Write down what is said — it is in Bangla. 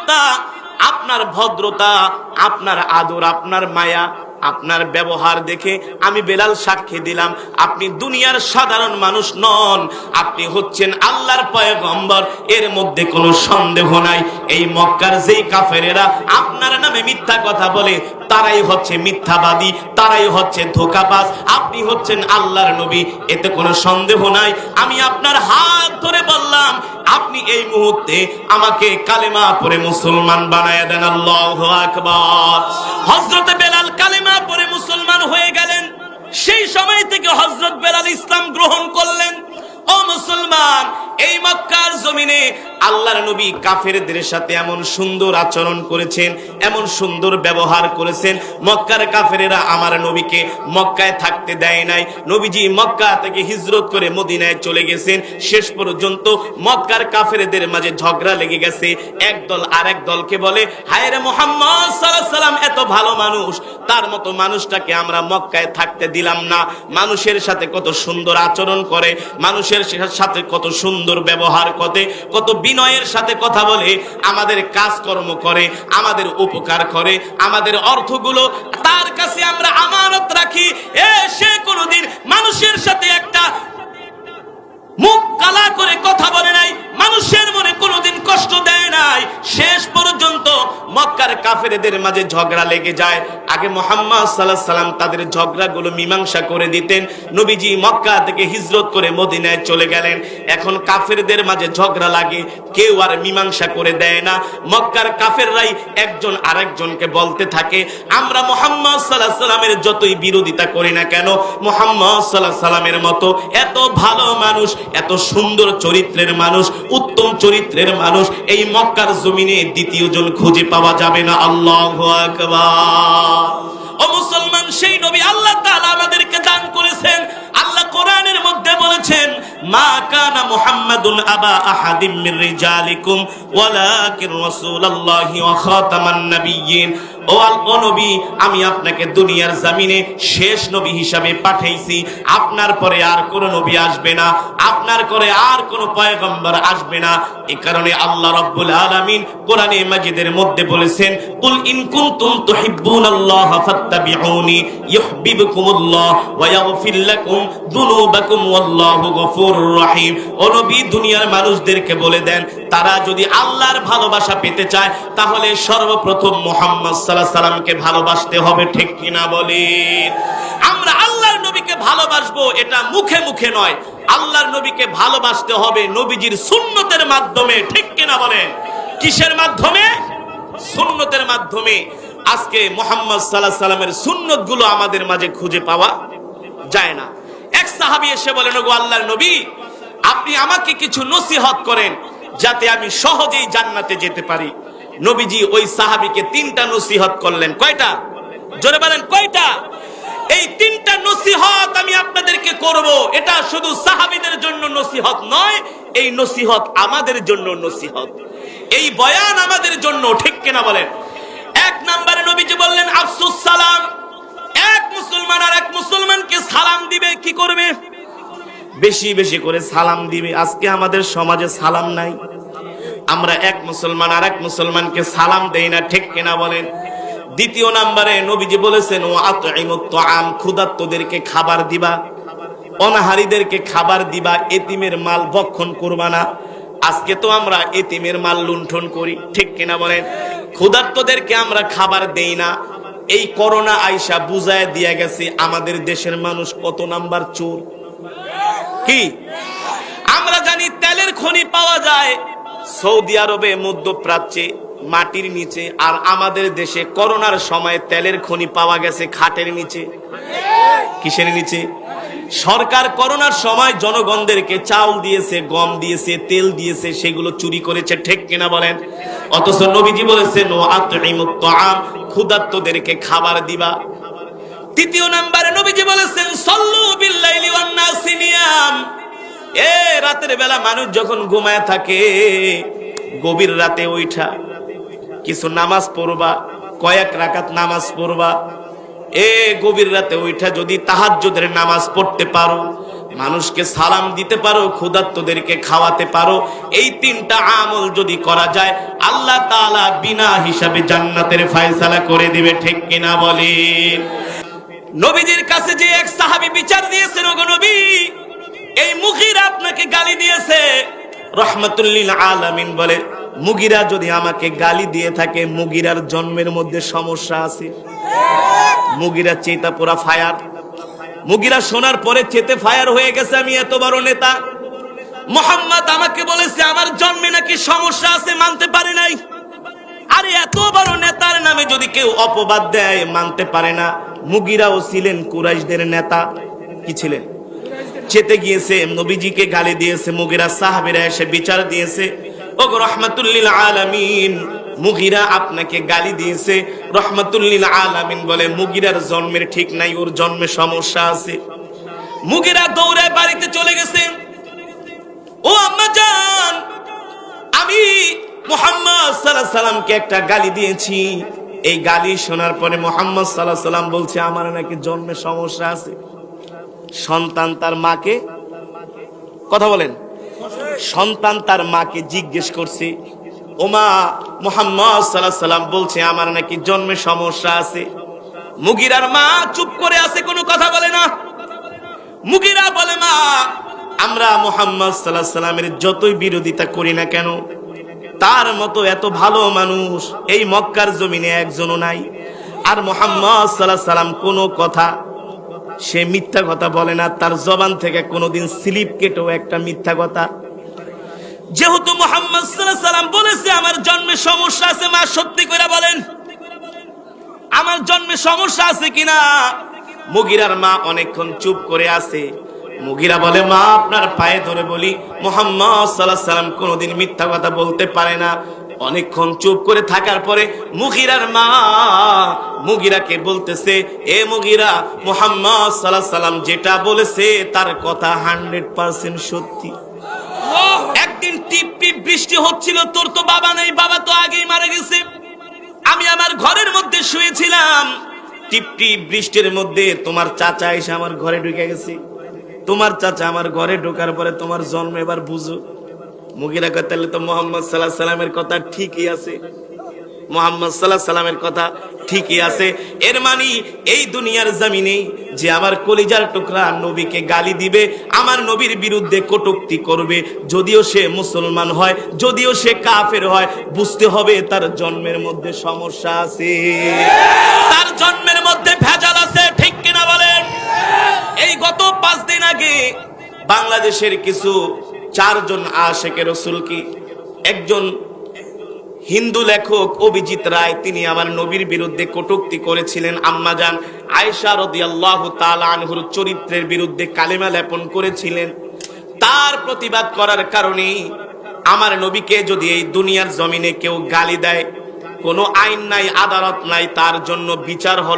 নম্রতা, আপনার ভদ্রতা, আপনার আদর, আপনার মায়া, আপনার ব্যবহার দেখে আমি বেলাল সাক্ষী দিলাম আপনি দুনিয়ার সাধারণ মানুষ নন, আপনি হচ্ছেন আল্লাহর পয়গম্বর, এর মধ্যে কোনো সন্দেহ নাই। এই মক্কার যেই কাফেরেরা আপনার নামে মিথ্যা কথা বলে তারাই হচ্ছে মিথ্যাবাদী, তারাই হচ্ছে ধোঁকাবাজ, আপনি হচ্ছেন আল্লাহর নবী, এতে কোনো সন্দেহ নাই। আমি আপনার হাত ধরে বললাম আপনি এই মুহূর্তে আমাকে কালেমা পড়ে মুসলমান বানায়া দেন। আল্লাহু আকবার। হযরত বেলাল কালেমা পড়ে মুসলমান হয়ে গেলেন। সেই সময় থেকে হযরত বেলাল ইসলাম গ্রহণ করলেন। ও মুসলমান, এই মক্কার জমিনে আল্লাহর নবী কাফেরদের সাথে এমন সুন্দর আচরণ করেছেন, এমন সুন্দর ব্যবহার করেছেন, মক্কার কাফেরেরা আমার নবীকে মক্কায় থাকতে দেয় নাই। নবীজি মক্কা থেকে হিজরত করে মদিনায় চলে গেছেন। শেষ পর্যন্ত মক্কার কাফেরদের মাঝে ঝগড়া লেগে গেছে। একদল আরেক দলকে বলে, হায় রে মুহাম্মদ সাল্লাল্লাহু আলাইহি সাল্লাম এত ভালো মানুষ, তার মতো মানুষটাকে আমরা মক্কায় থাকতে দিলাম না। মানুষের সাথে কত সুন্দর আচরণ করে, মানুষের সাথে কত সুন্দর ব্যবহার করে, কত বিনয়ের সাথে কথা বলে, আমাদের কাজকর্ম করে, আমাদের উপকার করে, আমাদের অর্থগুলো তার কাছে আমরা আমানত রাখি। সে কোনোদিন মানুষের সাথে একটা মুখ কালা করে কথা বলে নাই, মানুষের মনে কোনোদিন কষ্ট দেয় নাই। শেষ পর্যন্ত মক্কার কাফেরদের মাঝে ঝগড়া লেগে যায়। আগে মুহাম্মদ সাল্লাল্লাহু আলাইহি সাল্লাম তাদের ঝগড়াগুলো মীমাংসা করে দিতেন। নবীজি মক্কা থেকে হিজরত করে মদিনায় চলে গেলেন। এখন কাফেরদের মাঝে ঝগড়া লাগে, কেউ আর মীমাংসা করে দেয় না। মক্কার কাফেররাই একজন আরেকজনকে বলতে থাকে, আমরা মুহাম্মদ সাল্লাল্লাহু আলাইহি সাল্লামের যতই বিরোধিতা করি না কেন, মুহাম্মদ সাল্লাল্লাহু আলাইহি সাল্লামের মতো এত ভালো মানুষ, এত সুন্দর চরিত্রের মানুষ, উত্তম চরিত্রের মানুষ এই মক্কার জমিনে দ্বিতীয় জন খুঁজে পাওয়া যাবে না। আল্লাহু আকবার। ও মুসলমান, সেই নবী আল্লাহ তাআলা আমাদেরকে দান করেছেন। আল্লাহ কোরআনের মধ্যে বলেছেন, মা কানা মুহাম্মাদুন আবা আহাদিম মির রিজালিকুম ওয়ালাকিন রাসূলুল্লাহি ওয়া খাতামান নাবিয়্যিন। ও নবী, আমি আপনাকে দুনিয়ার জমিনে শেষ নবী হিসাবে পাঠাইছি। আপনার পরে আর কোন নবী আসবে না, আপনার পরে আর কোন পয়গম্বর আসবে না। এই কারণে আল্লাহ রাব্বুল আলামিন কোরআনে মাজিদের মধ্যে বলেছেন, কুল ইন কুনতুম তুহিব্বুনাল্লাহ ফাত্তাবিউনি ইউহিব্বুকুমুল্লাহ ওয়া ইয়াগফির লাকুম যুনুবাকুম ওয়াল্লাহু গফুরুর রহিম। ও নবী, দুনিয়ার মানুষদেরকে বলে দেন, তারা যদি আল্লাহর ভালোবাসা পেতে চায় তাহলে সর্বপ্রথম মুহাম্মদ সাল্লাল্লাহু আলাইহি সাল্লামকে ভালোবাসতে হবে। ঠিক কিনা বলেন? আমরা আল্লাহর নবীকে ভালোবাসবো, এটা মুখে মুখে নয়। আল্লাহর নবীকে ভালোবাসতে হবে নবীজির সুন্নতের মাধ্যমে। ঠিক কিনা বলেন? কিসের মাধ্যমে? সুন্নতের মাধ্যমে। আজকে মুহাম্মদ সাল্লাল্লাহু আলাইহি সাল্লামের সুন্নতগুলো আমাদের মাঝে খুঁজে পাওয়া যায় না। এক সাহাবী এসে বলেন, ওগো আল্লাহর নবী, আপনি আমাকে কিছু নসিহত করেন যাতে আমি সহজেই জান্নাতে যেতে পারি। নবীজি ওই সাহাবীকে 3টা নসিহত করলেন। কয়টা? জোরে বলেন, কয়টা? এই 3টা নসিহত আমি আপনাদেরকে করব। এটা শুধু সাহাবীদের জন্য নসিহত নয়, এই নসিহত আমাদের জন্য নসিহত, এই বয়ান আমাদের জন্য। ঠিক কিনা বলেন? 1 নম্বরে নবীজি বললেন, আফসুস সালাম। এক মুসলমান আর এক মুসলমানকে সালাম দিবে, কি করবে? বেশি বেশি করে সালাম দিবে। আজকে আমাদের সমাজে সালাম নাই, আমরা এক মুসলমান আর এক মুসলমানকে সালাম দেই না। ঠিক কিনা বলেন? 2 নম্বরে নবীজি বলেছেন, ও আতঈমুত তাআম, ক্ষুধার্তদেরকে খাবার দিবা, অনাহারীদেরকে খাবার দিবা, এতিমের মাল ভক্ষণ করবা না। আজকে তো আমরা এতিমের মাল লুণ্ঠন করি। ঠিক কিনা বলেন? ক্ষুধার্তদেরকে আমরা খাবার দেই না। এই করোনা আইসা বুঝায় দিয়া গেছে আমাদের দেশের মানুষ কত নাম্বার চোর। কি আমরা জানি? তেলের খনি পাওয়া যায় সৌদি আরবে, মধ্যপ্রাচ্যে, মাটির নিচে। আর আমাদের দেশে করোনার সময় তেলের খনি পাওয়া গেছে খাটের নিচে। কিসের নিচে? সরকার করোনার সময় জনগণদেরকে চাউল দিয়েছে, গম দিয়েছে, তেল দিয়েছে, সেগুলো চুরি করেছে। ঠিক কিনা বলেন? অথচ নবীজি বলেছেন, ও আতঈমুত তাআম, ক্ষুধার্তদেরকে খাবার দিবা। 3 নম্বরে নবীজি বলেছেন, সাল্লু বিল্লাইলি ওয়ান নাসি নিয়াম। রাতের বেলা মানুষ যখন ঘুমায় থাকে, গভীর রাতে ওইটা কিছু নামাজ পড়বা, কয়েক রাকাত নামাজ পড়বা। গভীর রাতে ওইটা যদি তাহাজ্জুদের নামাজ পড়তে পারো, মানুষকে সালাম দিতে পারো, ক্ষুধার্তদেরকে খাওয়াতে পারো, এই তিনটা আমল যদি করা যায় আল্লাহ তাআলা বিনা হিসাবে জান্নাতের ফয়সালা করে দিবে। ঠিক কিনা বলেন? নবীজির কাছে যে এক সাহাবী বিচার দিয়েছেন, ওগো নবী, এই মুগীরা আপনাকে গালি দিয়েছে। রাহমাতুল লিল আলামিন বলে, মুগীরা যদি আমাকে গালি দিয়ে থাকে, মুগীরার জন্মের মধ্যে সমস্যা আছে। মুগীরা চেতা পুরা ফায়ার। মুগীরা শোনার পরে চেতে ফায়ার হয়ে গেছে, আমি এত বড় নেতা, মুহাম্মদ আমাকে বলেছে আমার জন্মে নাকি সমস্যা আছে, মানতে পারে নাই। আরে এত বড় নেতার নামে যদি কেউ অপবাদ দেয়, মানতে পারে না। মুগীরাও ছিলেন কুরাইশদের নেতা। কি ছিলেন? চেতে গিয়েছে, নবীজিকে গালি দিয়েছে। মুগীরা সাহাবীরা এসে বিচার দিয়েছে, ওগো রাহমাতুল লিল আলামিন, মুগীরা আপনাকে গালি দিয়েছে। রাহমাতুল লিল আলামিন বলে, মুগীরার জন্মের ঠিক নাই, ওর জন্মে সমস্যা আছে। মুগীরা দৌড়ে বাড়িতে চলে গেছে। ও আম্মা জান, আমি মুহাম্মদ সাল্লাল্লাহু আলাইহি সাল্লামকে একটা গালি দিয়েছি। এই গালি শোনার পরে মুহাম্মদ সাল্লাল্লাহু আলাইহি সাল্লাম বলছে আমার নাকি জন্মে সমস্যা আছে। সন্তান তার মাকে, কথা বলেন, সন্তান তার মাকে জিজ্ঞেস করছে, ও মা, মুহাম্মদ সাল্লাল্লাহু আলাইহি সাল্লাম বলছে আমার নাকি জন্মে সমস্যা আছে। মুগীরার মা চুপ করে আছে, কোনো কথা বলে না। মুগীরা বলে, মা, আমরা মুহাম্মদ সাল্লাল্লাহু আলাইহি সাল্লামের যতই বিরোধিতা করি না কেন, তার মতো এত ভালো মানুষ এই মক্কার জমিনে একজনও নাই। আর মুহাম্মদ সাল্লাল্লাহু আলাইহি সাল্লাম কোনো কথা, সে মিথ্যা কথা বলে না, তার জবান থেকে কোনোদিন স্লিপ কেটেও একটা মিথ্যা কথা। যেহেতু মুহাম্মদ সাল্লাল্লাহু আলাইহি সাল্লাম বলেছে আমার জন্মে সমস্যা আছে, মা সত্যি করে বলেন আমার জন্মে সমস্যা আছে কিনা। মুগীরার মা অনেকক্ষণ চুপ করে আছে। মুগীরা বলে, মা, আপনার পায়ে ধরে বলি, মুহাম্মদ সাল্লাল্লাহু আলাইহি সাল্লাম কোনোদিন মিথ্যা কথা বলতে পারে না। অনেকক্ষণ চুপ করে থাকার পরে মুগীরার মা মুগীরাকে বলতেছে, এ মুগীরা, মুহাম্মদ সাল্লাল্লাহু আলাইহি সাল্লাম যেটা বলেছে তার কথা 100% সত্যি। একদিন টিপ টিপ বৃষ্টি হচ্ছিল, তোর তো বাবা নেই, বাবা তো আগেই মারা গেছে। আমি আমার ঘরের মধ্যে শুয়েছিলাম, টিপ টিপ বৃষ্টির মধ্যে তোমার চাচা এসে আমার ঘরে ঢুকে গেছে। তোমার চাচা আমার ঘরে ঢোকার পরে তোমার জন্ম এবার বুঝো। মুগীরা কয়, তাহলে তো মুহাম্মদ সাল্লাল্লাহু আলাইহি সাল্লামের কথা ঠিকই আছে, মুহাম্মদ সাল্লাল্লাহু আলাইহি সাল্লামের কথা ঠিকই আছে। এর মানে এই দুনিয়ার জমিনে যে আমার কলিজার টুকরা নবীকে গালি দিবে, আমার নবীর বিরুদ্ধে কটূক্তি করবে, যদিও সে মুসলমান হয়, যদিও সে কাফের হয়, বুঝতে হবে তার জন্মের মধ্যে সমস্যা আছে, তার জন্মের মধ্যে ভেজাল আছে। ঠিক কিনা বলেন? এই গত 5 দিন আগে বাংলাদেশের কিছু 4 জন আশিকে রাসূল কি একজন হিন্দু লেখক অভিজিৎ রায়, তিনি আমার নবীর বিরুদ্ধে কটূক্তি করেছিলেন। আম্মাজান আয়েশা রাদিয়াল্লাহু তাআলা আনহুর চরিত্রের বিরুদ্ধে কালেমা লেপন করেছিলেন। তার প্রতিবাদ করার কারণে আমার নবীকে যদি এই দুনিয়ার জমিনে কেউ গালি দেয়, কোনো আইন নাই, আদালত নাই, তার জন্য বিচার হল